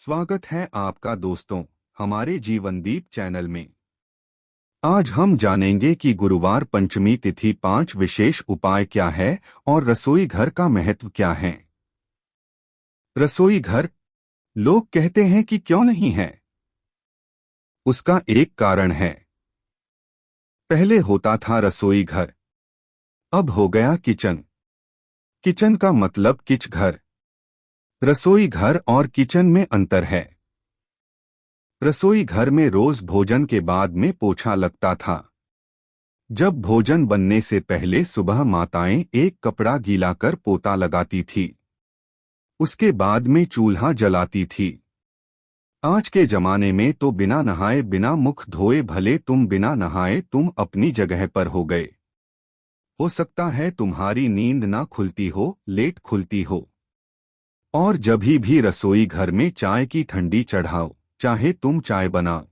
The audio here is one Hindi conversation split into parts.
स्वागत है आपका दोस्तों हमारे जीवनदीप चैनल में। आज हम जानेंगे कि गुरुवार पंचमी तिथि 5 विशेष उपाय क्या है और रसोई घर का महत्व क्या है। रसोई घर लोग कहते हैं कि क्यों नहीं है। उसका एक कारण है। पहले होता था रसोई घर, अब हो गया किचन। किचन का मतलब किच घर। रसोई घर और किचन में अंतर है। रसोई घर में रोज भोजन के बाद में पोछा लगता था। जब भोजन बनने से पहले सुबह माताएं एक कपड़ा गीला कर पोता लगाती थी। उसके बाद में चूल्हा जलाती थी। आज के जमाने में तो बिना नहाए बिना मुख धोए भले तुम बिना नहाए तुम अपनी जगह पर हो गए। हो सकता है तुम्हारी नींद ना खुलती हो, लेट खुलती हो। और जभी भी रसोई घर में चाय की ठंडी चढ़ाओ, चाहे तुम चाय बनाओ,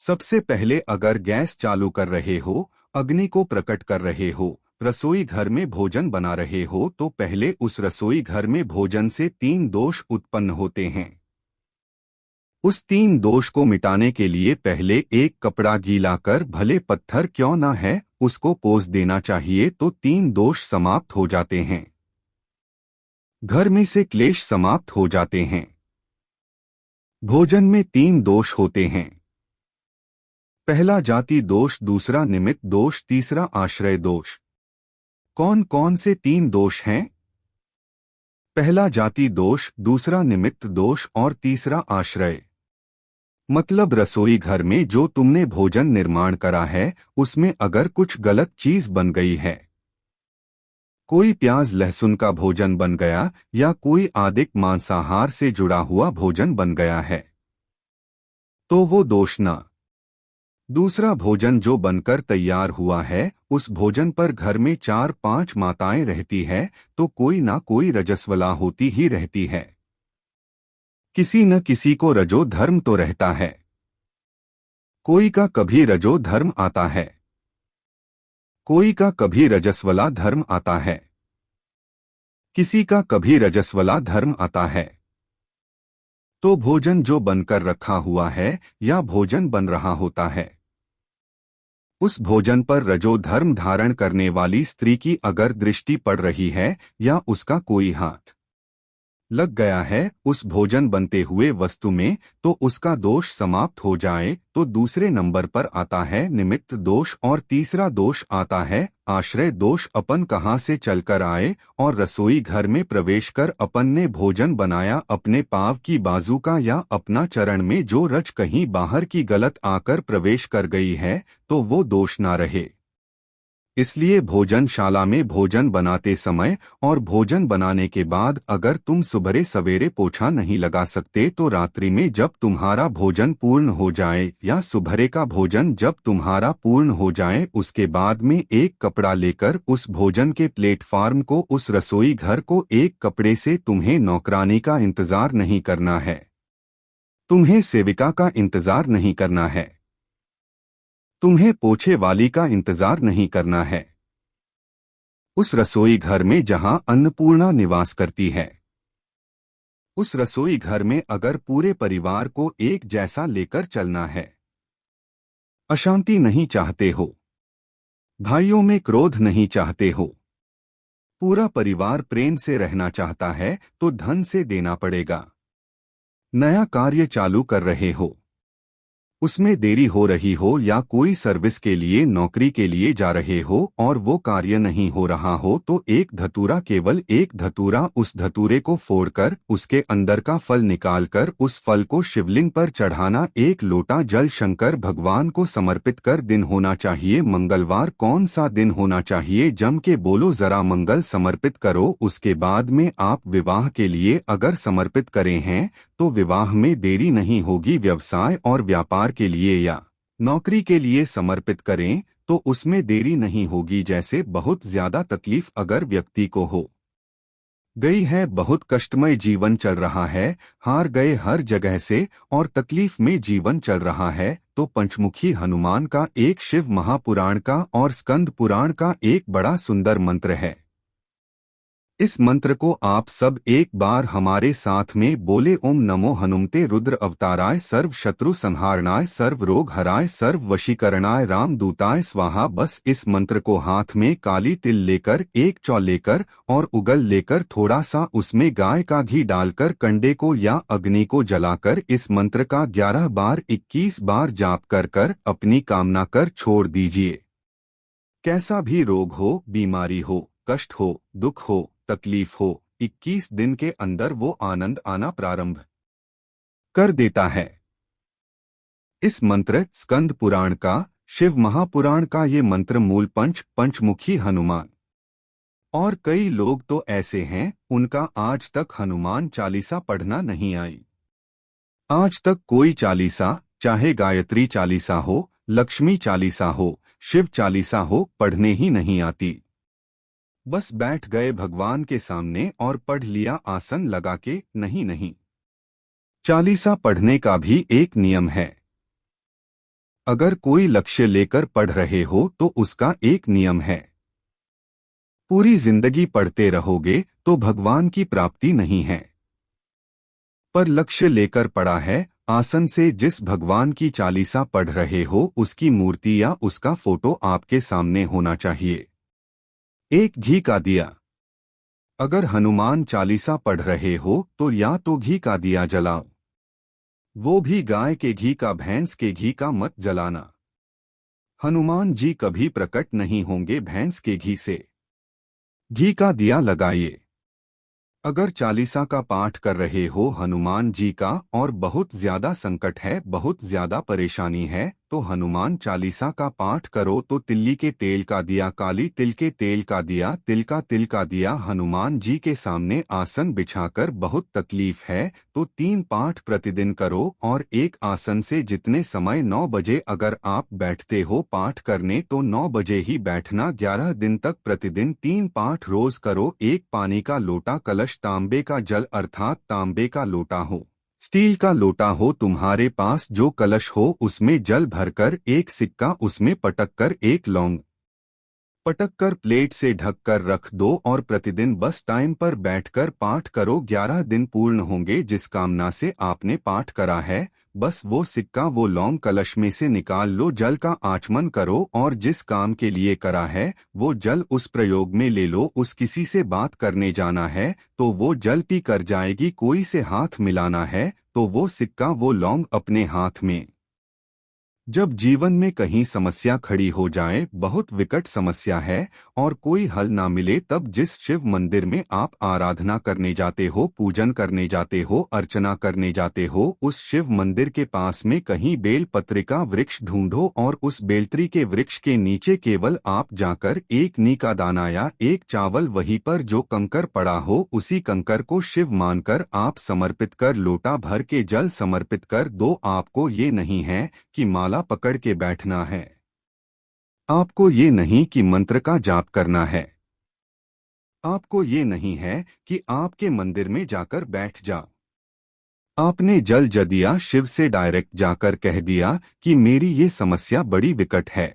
सबसे पहले अगर गैस चालू कर रहे हो, अग्नि को प्रकट कर रहे हो, रसोई घर में भोजन बना रहे हो, तो पहले उस रसोई घर में भोजन से 3 दोष उत्पन्न होते हैं। उस 3 दोष को मिटाने के लिए पहले एक कपड़ा गीला कर, भले पत्थर क्यों ना है, उसको पोंछ देना चाहिए तो 3 दोष समाप्त हो जाते हैं। घर में से क्लेश समाप्त हो जाते हैं। भोजन में 3 दोष होते हैं। पहला जाति दोष, दूसरा निमित्त दोष, तीसरा आश्रय दोष। कौन कौन से 3 दोष हैं? पहला जाति दोष, दूसरा निमित्त दोष और तीसरा आश्रय। मतलब रसोई घर में जो तुमने भोजन निर्माण करा है उसमें अगर कुछ गलत चीज बन गई है, कोई प्याज लहसुन का भोजन बन गया या कोई अधिक मांसाहार से जुड़ा हुआ भोजन बन गया है, तो वो दोष ना। दूसरा भोजन जो बनकर तैयार हुआ है, उस भोजन पर घर में 4-5 माताएं रहती है तो कोई ना कोई रजस्वला होती ही रहती है। किसी न किसी को रजो धर्म तो रहता है। कोई का कभी रजो धर्म आता है, कोई का कभी रजस्वला धर्म आता है, किसी का कभी रजस्वला धर्म आता है। तो भोजन जो बनकर रखा हुआ है या भोजन बन रहा होता है, उस भोजन पर रजो धर्म धारण करने वाली स्त्री की अगर दृष्टि पड़ रही है या उसका कोई हाथ लग गया है उस भोजन बनते हुए वस्तु में, तो उसका दोष समाप्त हो जाए तो दूसरे नंबर पर आता है निमित्त दोष और तीसरा दोष आता है आश्रय दोष। अपन कहाँ से चलकर आए और रसोई घर में प्रवेश कर अपन ने भोजन बनाया, अपने पाँव की बाजू का या अपना चरण में जो रज कहीं बाहर की गलत आकर प्रवेश कर गई है तो वो दोष ना रहे। इसलिए भोजनशाला में भोजन बनाते समय और भोजन बनाने के बाद अगर तुम सुबह सवेरे पोछा नहीं लगा सकते तो रात्रि में जब तुम्हारा भोजन पूर्ण हो जाए या सुबह का भोजन जब तुम्हारा पूर्ण हो जाए उसके बाद में एक कपड़ा लेकर उस भोजन के प्लेटफार्म को, उस रसोई घर को एक कपड़े से तुम्हें नौकरानी का इंतजार नहीं करना है, तुम्हें सेविका का इंतजार नहीं करना है, तुम्हें पोछे वाली का इंतजार नहीं करना है। उस रसोई घर में जहां अन्नपूर्णा निवास करती है, उस रसोई घर में अगर पूरे परिवार को एक जैसा लेकर चलना है, अशांति नहीं चाहते हो, भाइयों में क्रोध नहीं चाहते हो, पूरा परिवार प्रेम से रहना चाहता है, तो धन से देना पड़ेगा। नया कार्य चालू कर रहे हो, उसमें देरी हो रही हो या कोई सर्विस के लिए नौकरी के लिए जा रहे हो और वो कार्य नहीं हो रहा हो, तो एक धतूरा, केवल एक धतूरा, उस धतूरे को फोड़कर उसके अंदर का फल निकालकर उस फल को शिवलिंग पर चढ़ाना, एक लोटा जल शंकर भगवान को समर्पित कर। दिन होना चाहिए मंगलवार। कौन सा दिन होना चाहिए? जम के बोलो जरा, मंगल समर्पित करो। उसके बाद में आप विवाह के लिए अगर समर्पित करें हैं तो विवाह में देरी नहीं होगी। व्यवसाय और व्यापार के लिए या नौकरी के लिए समर्पित करें तो उसमें देरी नहीं होगी। जैसे बहुत ज्यादा तकलीफ अगर व्यक्ति को हो गई है, बहुत कष्टमय जीवन चल रहा है, हार गए हर जगह से और तकलीफ में जीवन चल रहा है, तो पंचमुखी हनुमान का एक, शिव महापुराण का और स्कंद पुराण का एक बड़ा सुंदर मंत्र है। इस मंत्र को आप सब एक बार हमारे साथ में बोले। ओम नमो हनुमते रुद्र अवताराय सर्व शत्रु संहारणाय सर्व रोग हराय सर्व वशीकरणाय राम दूताय स्वाहा। बस इस मंत्र को हाथ में काली तिल लेकर, एक चौ लेकर और उगल लेकर थोड़ा सा उसमें गाय का घी डालकर कंडे को या अग्नि को जलाकर इस मंत्र का 11 बार 21 बार जाप कर कर अपनी कामना कर छोड़ दीजिए। कैसा भी रोग हो, बीमारी हो, कष्ट हो, दुख हो, तकलीफ हो, 21 दिन के अंदर वो आनंद आना प्रारंभ कर देता है। इस मंत्र स्कंद पुराण का, शिव महापुराण का ये मंत्र मूल पंचमुखी हनुमान। और कई लोग तो ऐसे हैं उनका आज तक हनुमान चालीसा पढ़ना नहीं आई। आज तक कोई चालीसा, चाहे गायत्री चालीसा हो, लक्ष्मी चालीसा हो, शिव चालीसा हो, पढ़ने ही नहीं आती। बस बैठ गए भगवान के सामने और पढ़ लिया आसन लगा के। नहीं, चालीसा पढ़ने का भी एक नियम है। अगर कोई लक्ष्य लेकर पढ़ रहे हो तो उसका एक नियम है। पूरी जिंदगी पढ़ते रहोगे तो भगवान की प्राप्ति नहीं है। पर लक्ष्य लेकर पढ़ा है, आसन से जिस भगवान की चालीसा पढ़ रहे हो उसकी मूर्ति या उसका फोटो आपके सामने होना चाहिए। एक घी का दिया। अगर हनुमान चालीसा पढ़ रहे हो तो या तो घी का दिया जलाओ, वो भी गाय के घी का, भैंस के घी का मत जलाना। हनुमान जी कभी प्रकट नहीं होंगे भैंस के घी से। घी का दिया लगाइए। अगर चालीसा का पाठ कर रहे हो हनुमान जी का और बहुत ज्यादा संकट है, बहुत ज्यादा परेशानी है, तो हनुमान चालीसा का पाठ करो तो तिल्ली के तेल का दिया, काली तिल के तेल का दिया, तिल का दिया हनुमान जी के सामने आसन बिछाकर। बहुत तकलीफ है तो 3 पाठ प्रतिदिन करो और एक आसन से जितने समय 9 बजे अगर आप बैठते हो पाठ करने तो 9 बजे ही बैठना। 11 दिन तक प्रतिदिन 3 पाठ रोज करो। एक पानी का लोटा, कलश तांबे का जल अर्थात तांबे का लोटा हो, स्टील का लोटा हो, तुम्हारे पास जो कलश हो उसमें जल भरकर एक सिक्का उसमें पटक कर, एक लौंग पटक कर प्लेट से ढककर रख दो और प्रतिदिन बस टाइम पर बैठकर पाठ करो। 11 दिन पूर्ण होंगे। जिस कामना से आपने पाठ करा है बस वो सिक्का, वो लौंग कलश में से निकाल लो, जल का आचमन करो और जिस काम के लिए करा है वो जल उस प्रयोग में ले लो। उस किसी से बात करने जाना है तो वो जल पी कर जाएगी। कोई से हाथ मिलाना है तो वो सिक्का, वो लौंग अपने हाथ में। जब जीवन में कहीं समस्या खड़ी हो जाए, बहुत विकट समस्या है और कोई हल ना मिले, तब जिस शिव मंदिर में आप आराधना करने जाते हो, पूजन करने जाते हो, अर्चना करने जाते हो, उस शिव मंदिर के पास में कहीं बेल पत्र का वृक्ष ढूंढो और उस बेलत्री के वृक्ष के नीचे केवल आप जाकर एक नी का दाना या एक चावल, वहीं पर जो कंकर पड़ा हो उसी कंकर को शिव मानकर आप समर्पित कर लोटा भर के जल समर्पित कर दो। आपको ये नहीं है कि माला पकड़ के बैठना है, आपको ये नहीं कि मंत्र का जाप करना है, आपको ये नहीं है कि आपके मंदिर में जाकर बैठ जाओ। आपने जल दिया, शिव से डायरेक्ट जाकर कह दिया कि मेरी ये समस्या बड़ी विकट है,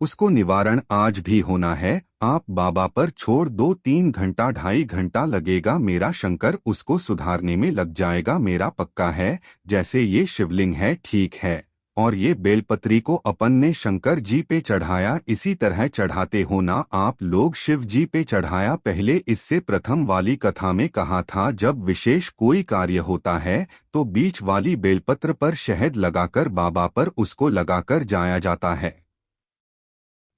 उसको निवारण आज भी होना है। आप बाबा पर छोड़ दो, 3 घंटा 2.5 घंटा लगेगा, मेरा शंकर उसको सुधारने में लग जाएगा, मेरा पक्का है। जैसे ये शिवलिंग है ठीक है, और ये बेलपत्री को अपन ने शंकर जी पे चढ़ाया, इसी तरह चढ़ाते हो ना आप लोग शिव जी पे चढ़ाया। पहले इससे प्रथम वाली कथा में कहा था जब विशेष कोई कार्य होता है तो बीच वाली बेलपत्र पर शहद लगाकर बाबा पर उसको लगाकर जाया जाता है।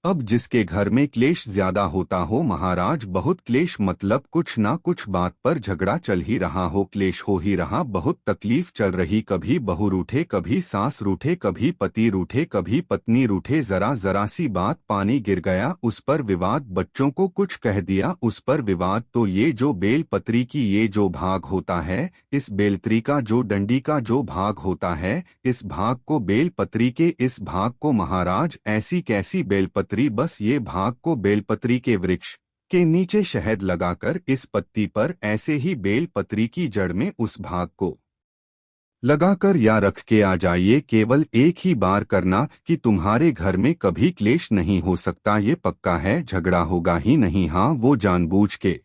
अब जिसके घर में क्लेश ज्यादा होता हो, महाराज बहुत क्लेश मतलब कुछ ना कुछ बात पर झगड़ा चल ही रहा हो, क्लेश हो ही रहा, बहुत तकलीफ चल रही, कभी बहू रूठे, कभी सास रूठे, कभी पति रूठे, कभी पत्नी रूठे, जरा सी बात पानी गिर गया उस पर विवाद, बच्चों को कुछ कह दिया उस पर विवाद। तो ये जो बेल पत्री की ये जो भाग होता है, इस बेलत्री का जो डंडी का जो भाग होता है, इस भाग को बेल पत्री के इस भाग को महाराज ऐसी कैसी बेलपत्री, बस ये भाग को बेलपत्री के वृक्ष के नीचे शहद लगाकर इस पत्ती पर ऐसे ही बेलपत्री की जड़ में उस भाग को लगाकर या रख के आ जाइए, केवल एक ही बार करना कि तुम्हारे घर में कभी क्लेश नहीं हो सकता, ये पक्का है, झगड़ा होगा ही नहीं। हाँ, वो जानबूझ के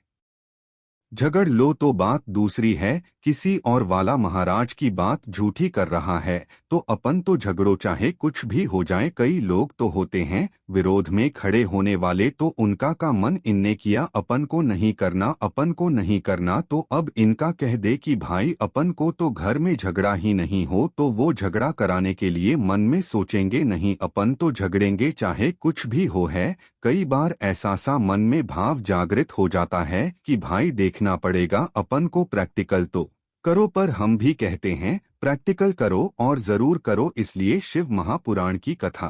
झगड़ लो तो बात दूसरी है, किसी और वाला महाराज की बात झूठी कर रहा है तो अपन तो झगड़ो, चाहे कुछ भी हो जाए। कई लोग तो होते हैं विरोध में खड़े होने वाले, तो उनका का मन इनने किया, अपन को नहीं करना, अपन को नहीं करना, तो अब इनका कह दे कि भाई अपन को तो घर में झगड़ा ही नहीं हो, तो वो झगड़ा कराने के लिए मन में सोचेंगे नहीं, अपन तो झगड़ेंगे चाहे कुछ भी हो है। कई बार ऐसा सा मन में भाव जागृत हो जाता है कि भाई देखना पड़ेगा अपन को, प्रैक्टिकल तो करो, पर हम भी कहते हैं प्रैक्टिकल करो और जरूर करो। इसलिए शिव महापुराण की कथा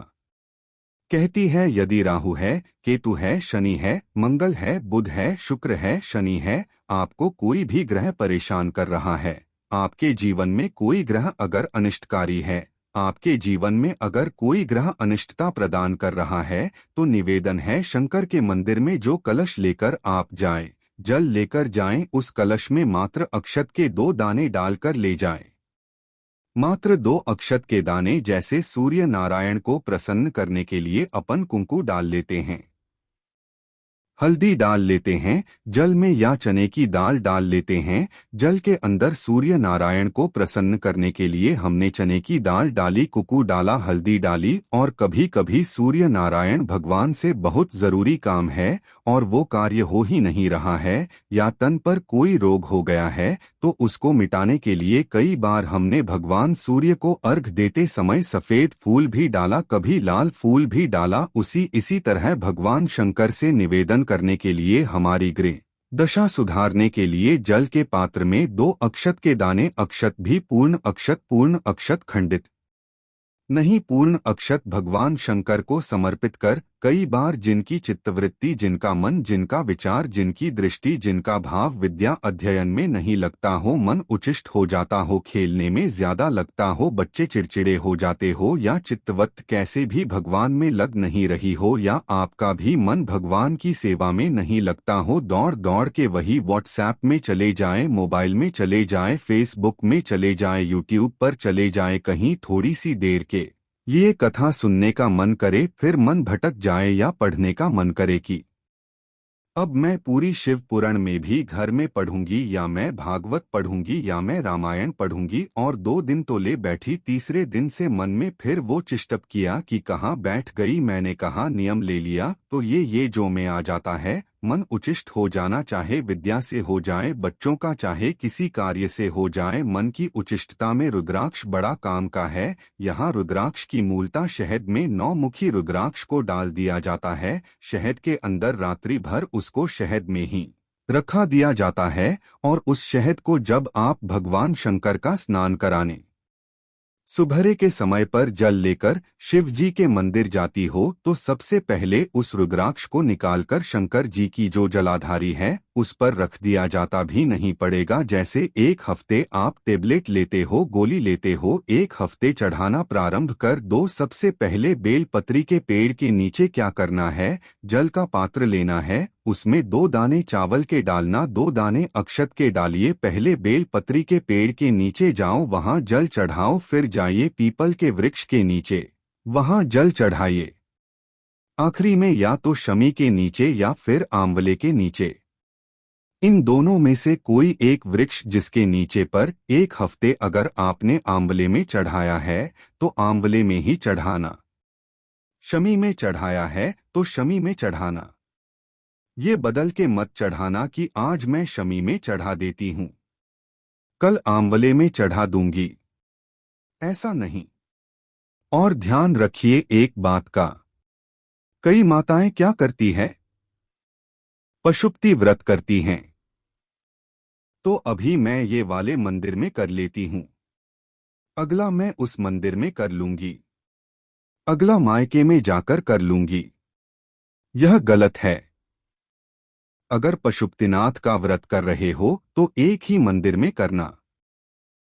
कहती है, यदि राहु है, केतु है, शनि है, मंगल है, बुध है, शुक्र है, शनि है, आपको कोई भी ग्रह परेशान कर रहा है, आपके जीवन में कोई ग्रह अगर अनिष्टकारी है, आपके जीवन में अगर कोई ग्रह अनिष्टता प्रदान कर रहा है, तो निवेदन है शंकर के मंदिर में जो कलश लेकर आप जाएं, जल लेकर जाएं, उस कलश में मात्र अक्षत के 2 दाने डालकर ले जाएं। मात्र 2 अक्षत के दाने, जैसे सूर्य नारायण को प्रसन्न करने के लिए अपन कुंकु डाल लेते हैं, हल्दी डाल लेते हैं, जल में या चने की दाल डाल लेते हैं, जल के अंदर सूर्य नारायण को प्रसन्न करने के लिए हमने चने की दाल डाली, कुकू डाला, हल्दी डाली, और कभी कभी सूर्य नारायण भगवान से बहुत जरूरी काम है और वो कार्य हो ही नहीं रहा है, या तन पर कोई रोग हो गया है, तो उसको मिटाने के लिए कई बार हमने भगवान सूर्य को अर्घ देते समय सफेद फूल भी डाला, कभी लाल फूल भी डाला। इसी तरह भगवान शंकर से निवेदन करने के लिए हमारी गृह दशा सुधारने के लिए जल के पात्र में 2 अक्षत के दाने, अक्षत भी पूर्ण अक्षत खंडित नहीं, पूर्ण अक्षत भगवान शंकर को समर्पित कर, कई बार जिनकी चित्तवृत्ति, जिनका मन, जिनका विचार, जिनकी दृष्टि, जिनका भाव विद्या अध्ययन में नहीं लगता हो, मन उचिष्ट हो जाता हो, खेलने में ज्यादा लगता हो, बच्चे चिड़चिड़े हो जाते हो, या चित्तवृत्ति कैसे भी भगवान में लग नहीं रही हो, या आपका भी मन भगवान की सेवा में नहीं लगता हो, दौड़ दौड़ के वही व्हाट्सएप में चले जाएं, मोबाइल में चले जाएं, फेसबुक में चले जाएं, यूट्यूब पर चले जाएं, कहीं थोड़ी सी देर के ये कथा सुनने का मन करे, फिर मन भटक जाए, या पढ़ने का मन करे कि अब मैं पूरी शिव पुराण में भी घर में पढ़ूंगी, या मैं भागवत पढ़ूंगी, या मैं रामायण पढ़ूंगी, और 2 दिन तो ले बैठी, तीसरे दिन से मन में फिर वो चिष्टप किया कि कहाँ बैठ गई, मैंने कहा नियम ले लिया, तो ये जो में आ जाता है। मन उचिष्ट हो जाना, चाहे विद्या से हो जाए, बच्चों का चाहे किसी कार्य से हो जाए, मन की उचिष्टता में रुद्राक्ष बड़ा काम का है। यहाँ रुद्राक्ष की मूलता शहद में 9 मुखी रुद्राक्ष को डाल दिया जाता है, शहद के अंदर रात्रि भर उसको शहद में ही रखा दिया जाता है, और उस शहद को जब आप भगवान शंकर का स्नान कराने सुबह के समय पर जल लेकर शिव जी के मंदिर जाती हो, तो सबसे पहले उस रुद्राक्ष को निकालकर शंकर जी की जो जलाधारी है उस पर रख दिया जाता भी नहीं पड़ेगा। जैसे 1 हफ्ते आप टेबलेट लेते हो, गोली लेते हो, 1 हफ्ते चढ़ाना प्रारंभ कर दो। सबसे पहले बेल पत्री के पेड़ के नीचे क्या करना है, जल का पात्र लेना है, उसमें 2 दाने चावल के डालना, 2 दाने अक्षत के डालिए। पहले बेल पत्री के पेड़ के नीचे जाओ, वहां जल चढ़ाओ, फिर जाइए पीपल के वृक्ष के नीचे, वहां जल चढ़ाइए। आखिरी में या तो शमी के नीचे या फिर आंवले के नीचे, इन दोनों में से कोई एक वृक्ष जिसके नीचे पर 1 हफ्ते अगर आपने आंवले में चढ़ाया है तो आंवले में ही चढ़ाना, शमी में चढ़ाया है तो शमी में चढ़ाना। ये बदल के मत चढ़ाना कि आज मैं शमी में चढ़ा देती हूं, कल आंवले में चढ़ा दूंगी, ऐसा नहीं। और ध्यान रखिए एक बात का, कई माताएं क्या करती है, पशुपति व्रत करती हैं, तो अभी मैं ये वाले मंदिर में कर लेती हूं, अगला मैं उस मंदिर में कर लूंगी, अगला मायके में जाकर कर लूंगी। यह गलत है। अगर पशुपतिनाथ का व्रत कर रहे हो तो एक ही मंदिर में करना।